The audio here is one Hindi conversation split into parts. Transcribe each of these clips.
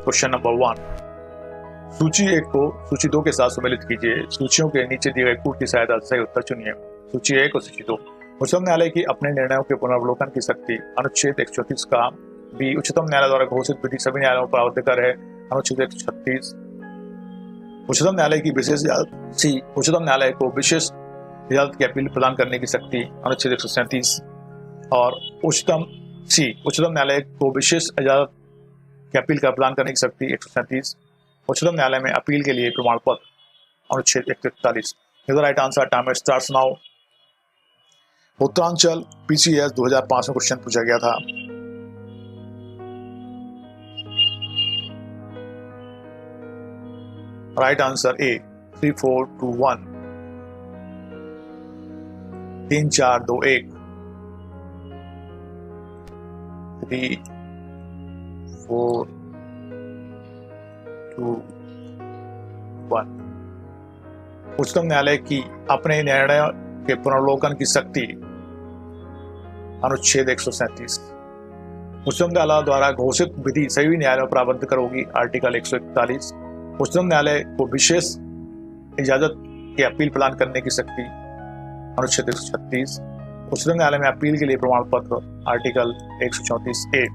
क्वेश्चन नंबर 1, सूची 1 को सूची 2 के साथ सम्मिलित कीजिए। सूचियों के नीचे दिए गए कूट की सहायता से सही उत्तर चुनिए। सूची 1 और सूची 2। उच्चतम न्यायालय की अपने निर्णयों के पुनर्वलोकन की शक्ति, अनुच्छेद 134 का। बी, उच्चतम न्यायालय द्वारा घोषित विधि सभी न्यायालयों पर आवधिकार है, अनुच्छेद 136। उच्चतम न्यायालय की विशेष इजाजत। सी, उच्चतम न्यायालय को विशेष इजाजत की अपील प्रदान करने की शक्ति, अनुच्छेद 137। और उच्चतम न्यायालय को विशेष इजाजत की अपील का प्रदान करने की शक्ति 137। उच्चतम न्यायालय में अपील के लिए प्रमाण पत्र, अनुच्छेद 141। Right answer, time starts now. Uttaranchal PCS 2005 में क्वेश्चन पूछा गया था। Right answer A, 3 4 2 1, 3 4 2 1, 3 4 2 1। उच्चतम न्यायालय की अपने निर्णय के पुनर्वलोकन की शक्ति, अनुच्छेद 137। उच्चतम न्यायालय द्वारा घोषित विधि सभी न्यायालयों पर आवधिक होगी, आर्टिकल 141। उच्चतम न्यायालय को विशेष इजाजत की अपील प्रदान करने की शक्ति, अनुच्छेद 136। उच्चतम न्यायालय में अपील के लिए प्रमाण पत्र, आर्टिकल 134A।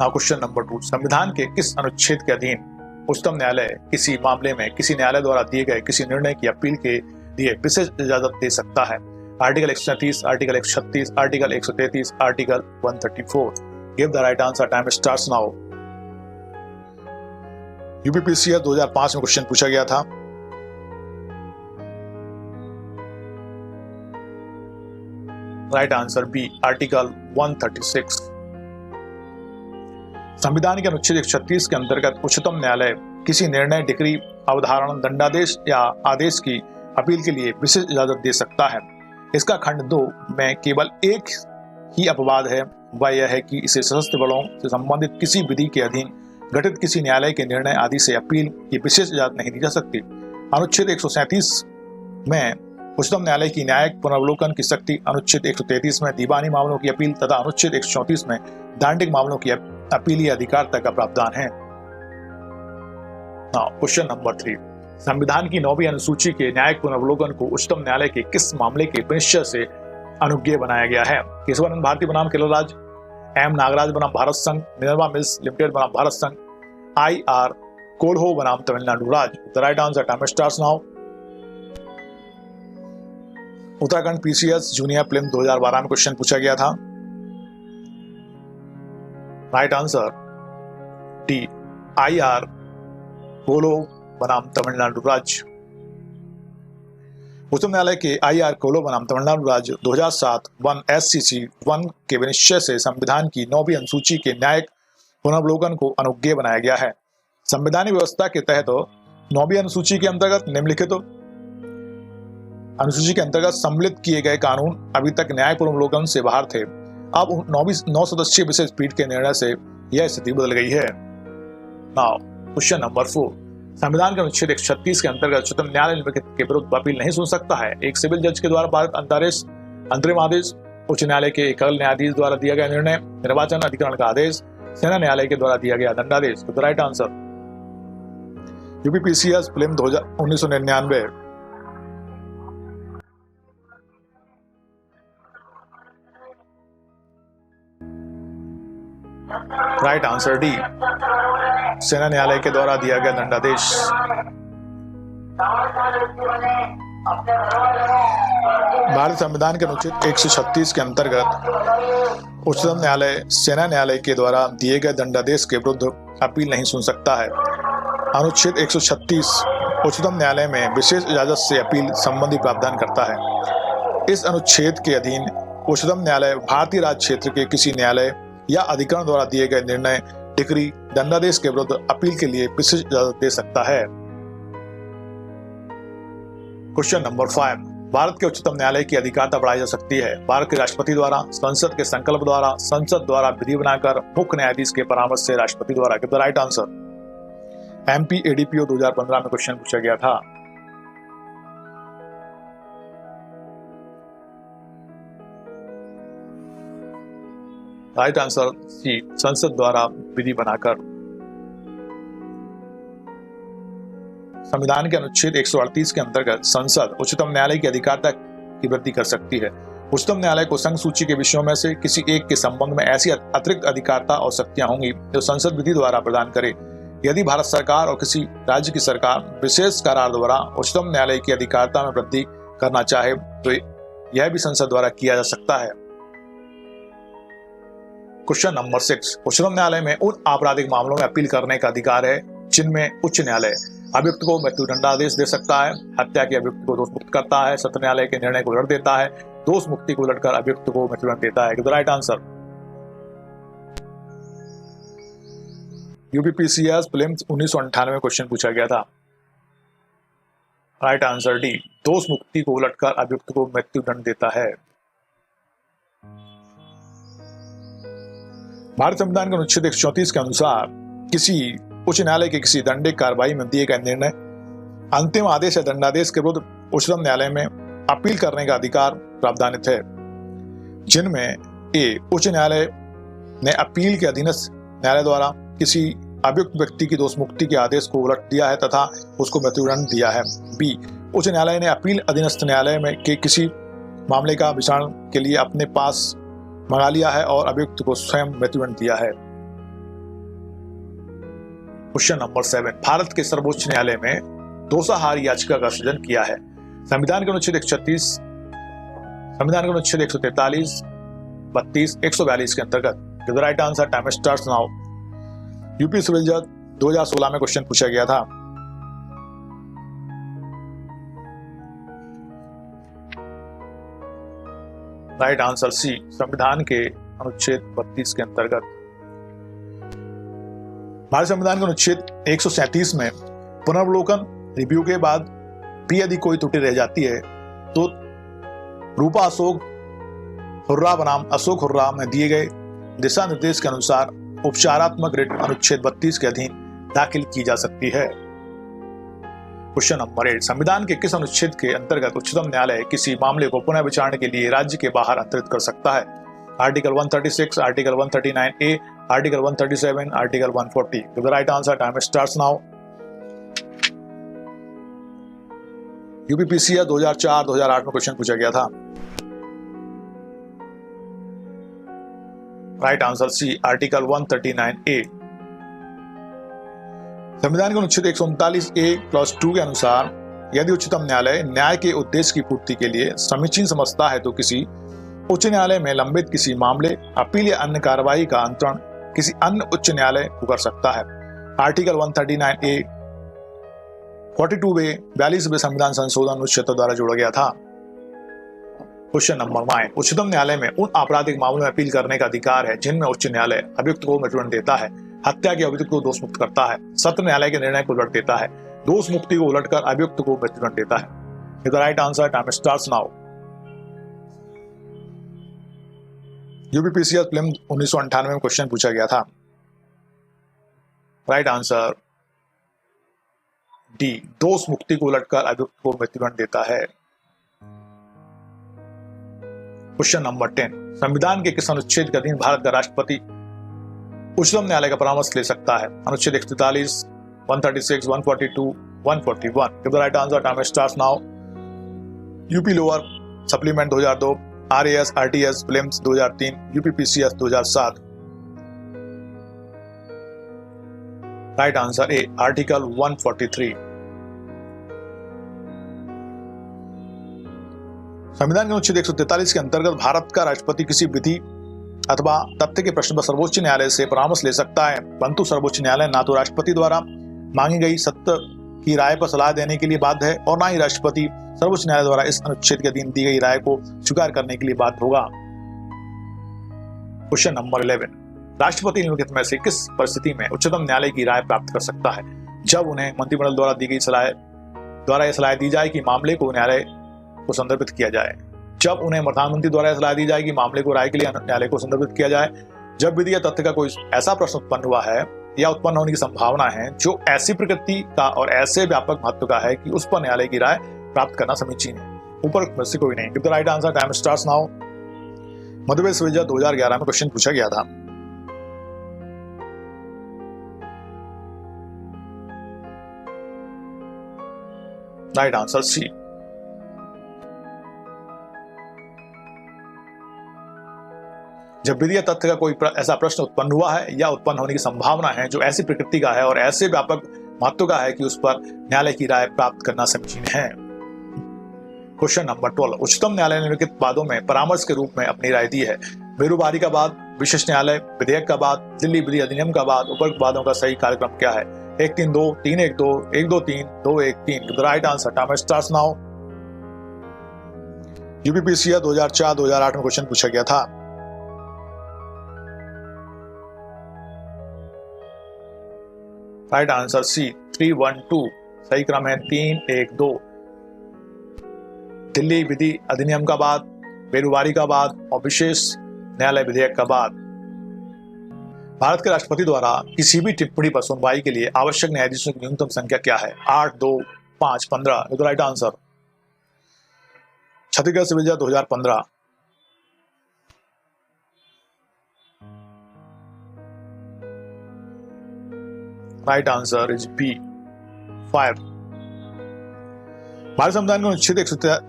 क्वेश्चन नंबर 2, संविधान के किस अनुच्छेद के अधीन उच्चतम न्यायालय किसी मामले में किसी न्यायालय द्वारा दिए गए किसी निर्णय की अपील के लिए विशेष इजाजत दे सकता है? Article 137, article 136, article 133, article 134। Give the right answer, time starts now. UPPCS 2005 में क्वेश्चन पूछा गया था। Right answer B, article 136। संविधान के अनुच्छेद 136 के अंतर्गत उच्चतम न्यायालय किसी निर्णय, डिक्री, अवधारणा, दंडादेश या आदेश की अपील के लिए विशेष इजाजत दे सकता है। इसका खंड 2 में केवल एक ही अपवाद है, वह यह है कि इसे सशस्त्र बलों से संबंधित किसी विधि के अधीन गठित किसी न्यायालय के निर्णय आदि से अपील की विशेष इजाजत नहीं दी जा सकती। अनुच्छेद 137 में उच्चतम न्यायालय की न्यायिक पुनर्वलोकन की शक्ति, अनुच्छेद 133 में दीवानी मामलों की अपील तथा अनुच्छेद 134 में दांडिक मामलों की अपीलीय अधिकार तक का प्रावधान है। क्वेश्चन नंबर 3, संविधान की 9वीं अनुसूची के न्यायिक पुनर्वलोकन को उच्चतम न्यायालय के किस मामले के विनिश्चय से अनुज्ञेय बनाया गया है? केशवानंद भारती बनाम केरल, एम नागराज बनाम भारत संघ, मिनर्वा मिल्स लिमिटेड बनाम भारत संघ, IR कोल्हो बनाम तमिलनाडु राज्य। The right answer, time starts now. Uttarakhand PCS junior prelims 2012 में क्वेश्चन पूछा गया था। राइट आंसर डी, IR कोल्हो बनाम तमिलनाडु राज्य। उच्चतम न्यायालय के IR कोल्हो बनाम तमिलनाडु राज्य 2007 1 SCC 1 के विनिश्चय से संविधान की 9वीं अनुसूची के न्यायिक पुनर्वलोकन को अनुज्ञेय बनाया गया है। संवैधानिक व्यवस्था के तहत 9वीं अनुसूची के अंतर्गत निम्नलिखित अनुसूची के अंतर्गत सम्मिलित किए गए कानून अभी तक न्यायिक पुनर्वलोकन से बाहर थे। अब 9 सदस्यीय विशेष पीठ के निर्णय से यह स्थिति बदल गई है। नाउ क्वेश्चन नंबर 4, संविधान के अनुच्छेद 136 के अंतर्गत उच्चतम न्यायालय निम्नलिखित के विरुद्ध अपील नहीं सुन सकता है? एक सिविल जज के द्वारा पारित अंतरिम आदेश, उच्च न्यायालय के एकल न्यायाधीश द्वारा दिया गया निर्णय, निर्वाचन अधिकरण का आदेश, सेना न्यायालय के द्वारा दिया गया दंडादेश। तो right answer UPPCS prelims 1999। Right answer D, सेना न्यायालय के द्वारा दिया गया दंडादेश। भारतीय संविधान के अनुच्छेद 136 के अंतर्गत उच्चतम न्यायालय सेना न्यायालय के द्वारा दिए गए दंडादेश के विरुद्ध अपील नहीं सुन सकता है। अनुच्छेद 136 उच्चतम न्यायालय में विशेष इजाजत से अपील संबंधी प्रावधान करता है। इस अनुच्छेद के अधीन उच्चतम न्यायालय भारतीय राज्य क्षेत्र के किसी न्यायालय या अधिकरण द्वारा दिए गए निर्णय, डिक्री, दंडादेश के विरुद्ध अपील के लिए विशेष इजाजत दे सकता है। क्वेश्चन नंबर 5, भारत के उच्चतम न्यायालय की अधिकारिता बढ़ाई जा सकती है? भारत के राष्ट्रपति द्वारा, संसद के संकल्प द्वारा, संसद द्वारा विधि बनाकर, मुख्य न्यायाधीश के परामर्श से, राष्ट्रपति द्वारा। The right answer MP ADPO 2015 में क्वेश्चन पूछा गया था। राइट आंसर सी, संसद द्वारा विधि बनाकर। संविधान के अनुच्छेद 138 के अंतर्गत संसद उच्चतम न्यायालय की अधिकारिता की वृद्धि कर सकती है। उच्चतम न्यायालय को संघ सूची के विषयों में से किसी एक के संबंध में ऐसी अतिरिक्त अधिकारिता और शक्तियां होंगी जो संसद विधि द्वारा प्रदान करे। यदि भारत सरकार और किसी राज्य की सरकार विशेष करार द्वारा उच्चतम न्यायालय की अधिकारिता में वृद्धि करना चाहे तो यह भी संसद द्वारा किया जा सकता है। क्वेश्चन नंबर 6, उच्चतम न्यायालय में उन आपराधिक मामलों में अपील करने का अधिकार है जिनमें उच्च न्यायालय अभियुक्त को मृत्युदंडादेश दे सकता है, हत्या के अभियुक्त को दोष मुक्त करता है, सत्र न्यायालय के निर्णय को उलट देता है, दोष मुक्ति को उलटकर अभियुक्त को मृत्युदंड देता है। राइट आंसर यूपीपीसीएस प्रीलिम्स 1998 में क्वेश्चन पूछा गया था। राइट आंसर डी, दोष मुक्ति को उलटकर अभियुक्त को मृत्युदंड देता है। भारत संविधान के अनुच्छेद 134 के अनुसार किसी उच्च न्यायालय के किसी दंडिक कार्रवाई में दिए गए निर्णय, अंतिम आदेश या दंडादेश के विरुद्ध उच्चतम न्यायालय में अपील करने का अधिकार प्रावधानित है, जिनमें ए, उच्च न्यायालय ने अपील के अधीनस्थ न्यायालय द्वारा किसी अभियुक्त व्यक्ति की दोष मुक्ति के आदेश को उलट दिया है तथा उसको मृत्युदंड दिया है। बी, उच्च न्यायालय ने अपील अधीनस्थ न्यायालय में के किसी मामले का विचारण के लिए अपने पास मंगा लिया है और अभियुक्त को स्वयं मृत्युदंड दिया है। क्वेश्चन नंबर 7, भारत के सर्वोच्च न्यायालय में दोषाहार याचिका का सृजन किया है। संविधान के अनुच्छेद 136, संविधान के अनुच्छेद 143, 32, 142 के अंतर्गत। The right answer, time starts now. UP civil जज 2016 में क्वेश्चन पूछा गया था। राइट आंसर सी, संविधान के अनुच्छेद 32 के अंतर्गत। भारत संविधान के अनुच्छेद 137 में पुनर्वलोकन रिव्यू के बाद भी यदि कोई त्रुटि रह जाती है तो रूपा अशोक हुर्रा बनाम अशोक हुर्रा में दिए गए दिशा निर्देश के अनुसार उपचारात्मक रिट अनुच्छेद 32 के अधीन दाखिल की जा सकती है। क्वेश्चन नंबर 8, संविधान के किस अनुच्छेद के अंतर्गत उच्चतम न्यायालय किसी मामले को पुनः विचारण के लिए राज्य के बाहर अंतरित कर सकता है? Article 136, article 139A, article 137, article 140। The right answer, time starts now. UPPCS 2004-2008 में क्वेश्चन पूछा गया था। Right answer C, article 139A। संविधान के अनुच्छेद 139A क्लॉज 2 के अनुसार यदि उच्चतम न्यायालय न्याय के उद्देश्य की पूर्ति के लिए समीचीन समझता है तो किसी उच्च न्यायालय में लंबित किसी मामले, अपील या अन्य कार्रवाई का अंतरण किसी अन्य उच्च न्यायालय को कर सकता है। आर्टिकल 139A 42 42वें संविधान संशोधन अनुच्छेद द्वारा जोड़ा गया था। क्वेश्चन नंबर 9, उच्चतम न्यायालय में उन आपराधिक मामलों में अपील करने का अधिकार है जिनमें उच्च न्यायालय अभियुक्त को मृत्युदंड देता है, हत्या के अभियुक्त को दोष मुक्त करता है, सत्र न्यायालय के निर्णय को उलट देता है, दोष मुक्ति को उलटकर अभियुक्त को मृत्युदंड देता है। The right answer, time starts now. UPPCS prelims 1998 में क्वेश्चन पूछा गया था। राइट आंसर डी, दोष मुक्ति को उलटकर अभियुक्त को मृत्युदंड देता है। क्वेश्चन नंबर 10, संविधान के किस अनुच्छेद के अधीन भारत का राष्ट्रपति उच्चतम न्यायालय का परामर्श ले सकता है? अनुच्छेद 143, 136, 142, 141। The right answer, time starts now. UP lower supplement 2002, RAS RTS prelims 2003, UPPCS 2007। Right answer A, article 143। संविधान के अनुच्छेद 143 के अंतर्गत भारत का राष्ट्रपति किसी विधि अथवा तथ्य के प्रश्न पर सर्वोच्च न्यायालय से परामर्श ले सकता है, परंतु सर्वोच्च न्यायालय ना तो राष्ट्रपति द्वारा मांगी गई सत्य की राय पर सलाह देने के लिए बाध्य है और ना ही राष्ट्रपति सर्वोच्च न्यायालय द्वारा इस अनुच्छेद के अधीन दी गई राय को स्वीकार करने के लिए बाध्य होगा। क्वेश्चन नंबर 11, राष्ट्रपति निम्नलिखित में से किस परिस्थिति में उच्चतम न्यायालय की राय प्राप्त कर सकता है? जब उन्हें मंत्रिमंडल द्वारा दी गई यह सलाह दी जाए कि मामले को न्यायालय को संदर्भित किया जाए, जब उन्हें प्रधानमंत्री द्वारा यह सलाह दी जाए कि मामले को राय के लिए न्यायालय को संदर्भित किया जाए, जब विधि या तथ्य का कोई ऐसा प्रश्न उत्पन्न हुआ है या उत्पन्न होने की संभावना है जो ऐसी प्रकृति का और ऐसे व्यापक महत्व का है कि उस पर न्यायालय की राय प्राप्त करना समीचीन है। ऊपर में से कोई नहीं। The right answer, time starts now. Madhya Pradesh civil जज 2011 में क्वेश्चन पूछा गया था। Right answer C. जब विधि या तथ्य का कोई ऐसा प्रश्न उत्पन्न हुआ है या उत्पन्न होने की संभावना है जो ऐसी प्रकृति का है और ऐसे व्यापक महत्व का है कि उस पर न्यायालय की राय प्राप्त करना समीचीन है। क्वेश्चन नंबर 12, उच्चतम न्यायालय ने निम्नलिखित वादों में परामर्श के रूप में अपनी राय दी है। बेरोबारी का वाद, विशेष न्यायालय विधेयक का वाद, दिल्ली विधि अधिनियम का वाद, उपरोक्त वादों का सही कार्यक्रम क्या है? 1-3-2, 3-1-2, 1-2-3, 2-1-3। The right answer time starts now. UPPCS 2004-2008 में क्वेश्चन पूछा गया था। Right answer C 3-1-2। सही क्रम है 3-1-2। दिल्ली विधि अधिनियम का बाद, बेरोबारी का बाद और विशेष न्यायालय विधेयक का बाद। भारत के राष्ट्रपति द्वारा किसी भी टिप्पणी पर सुनवाई के लिए आवश्यक न्यायाधीशों की न्यूनतम संख्या क्या है? 8, 2, 5, 15। राइट आंसर छत्तीसगढ़ सिविल जज 2015। Right answer is B 5। Bharat संविधान के अनुच्छेद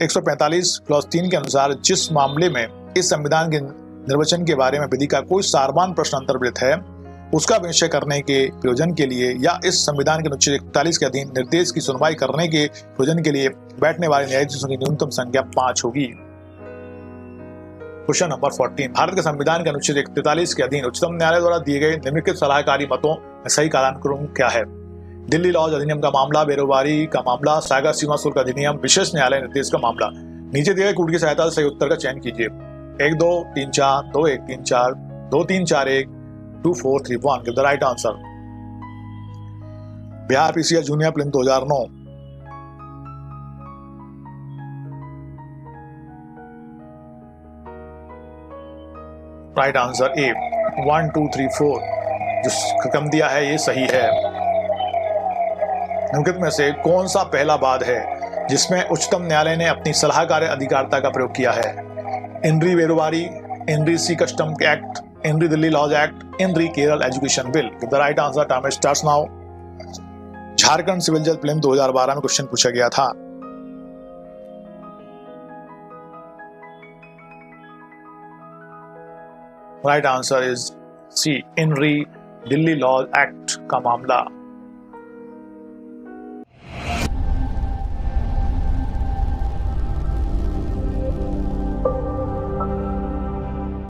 145 क्लॉज 3 के अनुसार जिस मामले में इस संविधान के निर्वचन के बारे में विधि का कोई सारवान प्रश्न अंतर्भुक्त है, उसका विनिश्चय करने के प्रयोजन के लिए या इस संविधान के अनुच्छेद 41 के अधीन निर्देश की सुनवाई करने के प्रयोजन के लिए बैठने वाले न्यायाधीशों की न्यूनतम संख्या 5 होगी। क्वेश्चन नंबर 14, भारत के संविधान के अनुच्छेद 43 के अधीन उच्चतम न्यायालय द्वारा दिए गए निम्नलिखित सलाहकारी मतों में सही कालानुक्रम क्या है? दिल्ली लॉज अधिनियम का मामला, बेरोबारी का मामला, सागर सीमा शुल्क अधिनियम, विशेष न्यायालय निर्देश का मामला। नीचे दिए गए कूट की सहायता से सही उत्तर का चयन कीजिए। 1, 2, 3, 4, 2, 1, 3, 4, 2, 3, 4, 1, 2, 4, 3, 1। Give the right answer. Bihar PCS junior prelim 2009। Right answer A 1, 2, 3, 4। जो क्रम दिया है ये सही है। निम्नलिखित में से कौन सा पहला वाद है जिसमें उच्चतम न्यायालय ने अपनी सलाहकारी अधिकारिता का प्रयोग किया है? In re Berubari, in re sea customs act, in re Delhi laws act, in re Kerala education bill. The right answer time starts now. Jharkhand civil जज प्रीलिम 2012 में क्वेश्चन पूछा गया था। Right answer is C in re Delhi laws act का मामला।